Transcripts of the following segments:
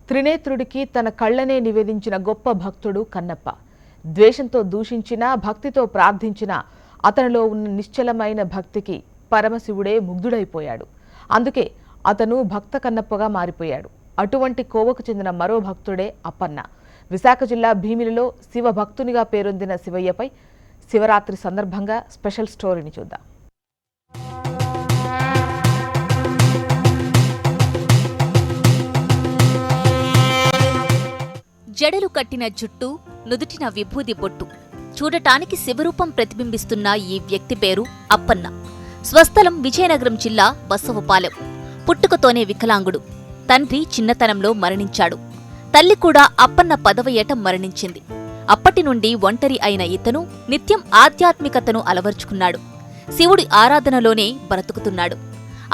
త్రినేత్రుడికి తన కళ్ళనే నివేదించిన గొప్ప భక్తుడు కన్నప్ప. ద్వేషంతో దూషించినా, భక్తితో ప్రార్థించినా అతనిలో ఉన్న నిశ్చలమైన భక్తికి పరమశివుడే ముగ్ధుడైపోయాడు. అందుకే అతను భక్త కన్నప్పగా మారిపోయాడు. అటువంటి కోవకు చెందిన మరో భక్తుడే అప్పన్న. విశాఖ జిల్లా భీమిలిలో శివ భక్తునిగా పేరొందిన శివయ్యపై శివరాత్రి సందర్భంగా స్పెషల్ స్టోరీని చూద్దాం. జడలు కట్టిన జుట్టు, నుదుటిన విభూది బొట్టు, చూడటానికి శివరూపం ప్రతిబింబిస్తున్న ఈ వ్యక్తి పేరు అప్పన్న. స్వస్థలం విజయనగరం జిల్లా బసవపాలెం. పుట్టుకతోనే వికలాంగుడు. తండ్రి చిన్నతనంలో మరణించాడు. తల్లి కూడా అప్పన్న 10వ ఏట మరణించింది. అప్పటి నుండి ఒంటరి అయిన ఇతను నిత్యం ఆధ్యాత్మికతను అలవర్చుకున్నాడు. శివుడి ఆరాధనలోనే బ్రతుకుతున్నాడు.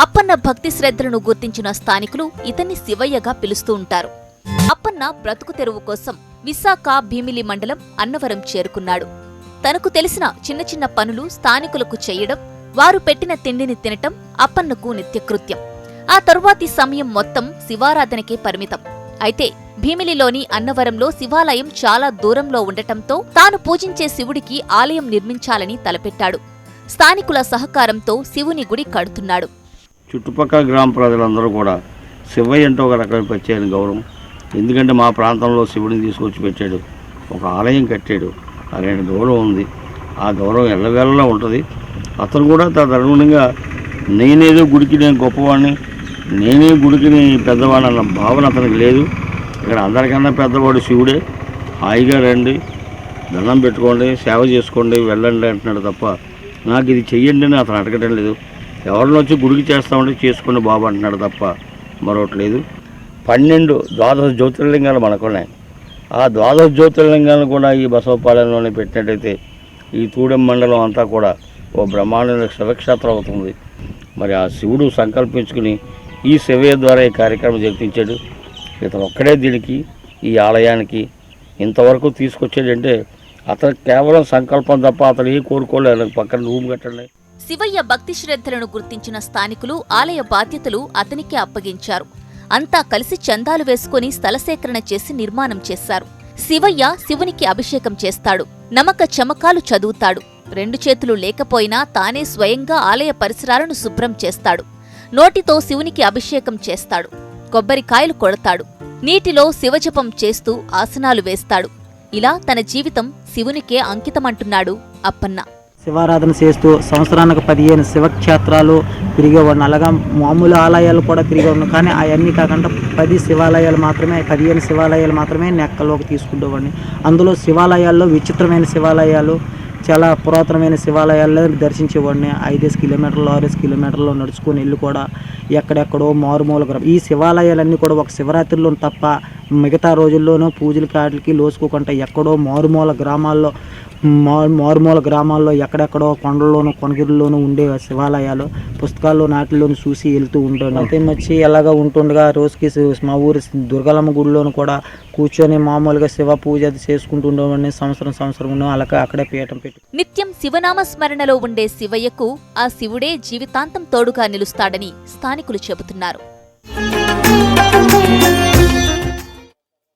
అప్పన్న భక్తి శ్రద్ధలను గుర్తించిన స్థానికులు ఇతన్ని శివయ్యగా పిలుస్తూ ఉంటారు. అప్పన్న బ్రతుకు తెరువు కోసం విశాఖ భీమిలి మండలం అన్నవరం చేరుకున్నాడు. తనకు తెలిసిన చిన్న చిన్న పనులు స్థానికులకు చేయడం, వారు పెట్టిన తిండిని తినటం అప్పన్నకు నిత్యకృత్యం. ఆ తరువాతి సమయం మొత్తం శివారాధనకే పరిమితం. అయితే భీమిలిలోని అన్నవరంలో శివాలయం చాలా దూరంలో ఉండటంతో తాను పూజించే శివుడికి ఆలయం నిర్మించాలని తలపెట్టాడు. స్థానికుల సహకారంతో శివుని గుడి కడుతున్నాడు. చుట్టుపక్కల గ్రామ ప్రజలందరూ కూడా శివయ్య అంటే ఒక రకమైన ప్రత్యేక గౌరవం. ఎందుకంటే మా ప్రాంతంలో శివుడిని తీసుకొచ్చి పెట్టాడు, ఒక ఆలయం కట్టాడు, అలాంటి గౌరవం ఉంది. ఆ గౌరవం ఎల్లవేళలా ఉంటుంది. అతను కూడా తదనుగుణంగా నేనేదో గుడికి నేను గొప్పవాడిని, నేనే గుడికి పెద్దవాడిని అన్న భావన అతనికి లేదు. ఇక్కడ అందరికన్నా పెద్దవాడు శివుడే. హాయిగా రండి, దండం పెట్టుకోండి, సేవ చేసుకోండి, వెళ్ళండి అంటున్నాడు తప్ప నాకు ఇది చెయ్యండి అని అతను అడగటం లేదు. ఎవరిని వచ్చి గుడికి చేస్తామంటే చేసుకోండి బాబు అంటున్నాడు తప్ప మరొకటి లేదు. 12 ద్వాదశ జ్యోతిర్లింగాలు మనకున్నాయి. ఆ ద్వాదశ జ్యోతిర్లింగాలను కూడా ఈ బసవపాలెంలోనే పెట్టినట్టయితే ఈ తూడెం మండలం అంతా కూడా ఓ బ్రహ్మాండ శివక్షేత్రం అవుతుంది. మరి ఆ శివుడు సంకల్పించుకుని ఈ శివయ్య ద్వారా ఈ కార్యక్రమం జరిపించాడు. ఇతను ఒక్కడే దీనికి, ఈ ఆలయానికి ఇంతవరకు తీసుకొచ్చాడంటే అతను కేవలం సంకల్పం తప్ప అతను ఏ కోరుకోలేదు. పక్కన రూమ్ కట్టండి. శివయ్య భక్తి శ్రద్ధలను గుర్తించిన స్థానికులు ఆలయ బాధ్యతలు అతనికే అప్పగించారు. అంతా కలిసి చందాలు వేసుకుని స్థలసేకరణ చేసి నిర్మాణం చేశారు. శివయ్య శివునికి అభిషేకం చేస్తాడు. నమక చమకాలు చదువుతాడు. 2 చేతులు లేకపోయినా తానే స్వయంగా ఆలయ పరిసరాలను శుభ్రం చేస్తాడు. నోటితో శివునికి అభిషేకం చేస్తాడు. కొబ్బరికాయలు కొడతాడు. నీటిలో శివజపం చేస్తూ ఆసనాలు వేస్తాడు. ఇలా తన జీవితం శివునికే అంకితమంటున్నాడు అప్పన్న. శివారాధన చేస్తూ సంవత్సరానికి 15 శివక్షేత్రాలు తిరిగేవాడిని. అలాగా మామూలు ఆలయాలు కూడా తిరిగేవాడిని. కానీ అవన్నీ కాకుండా 10 శివాలయాలు మాత్రమే, 15 శివాలయాలు మాత్రమే నెక్కలోకి తీసుకుంటేవాడిని. అందులో శివాలయాల్లో విచిత్రమైన శివాలయాలు, చాలా పురాతనమైన శివాలయాల్లో దర్శించేవాడిని. 5 కిలోమీటర్లు 6 కిలోమీటర్లు నడుచుకొని వెళ్ళి కూడా ఎక్కడెక్కడో మారుమూల గ్రామం. ఈ శివాలయాలన్నీ కూడా ఒక శివరాత్రిలో తప్ప మిగతా రోజుల్లోనూ పూజల కాటికి లోసుకోకుండా ఎక్కడో మారుమూల గ్రామాల్లో ఎక్కడెక్కడో కొండల్లోనూ కొనగిరిలోనూ ఉండే శివాలయాలు పుస్తకాల్లో నాటిల్లోనూ చూసి వెళ్తూ ఉంటాను. అయితే వచ్చి ఎలాగా ఉంటుండగా రోజుకి మా ఊరి దుర్గలమ్మ గుడిలోనూ కూడా కూర్చొని మామూలుగా శివ పూజ చేసుకుంటూ ఉండేవాడిని. సంవత్సరం అలాగే అక్కడే పీఠం పెట్టి నిత్యం శివనామ స్మరణలో ఉండే శివయ్యకు ఆ శివుడే జీవితాంతం తోడుగా నిలుస్తాడని స్థానికులు చెబుతున్నారు.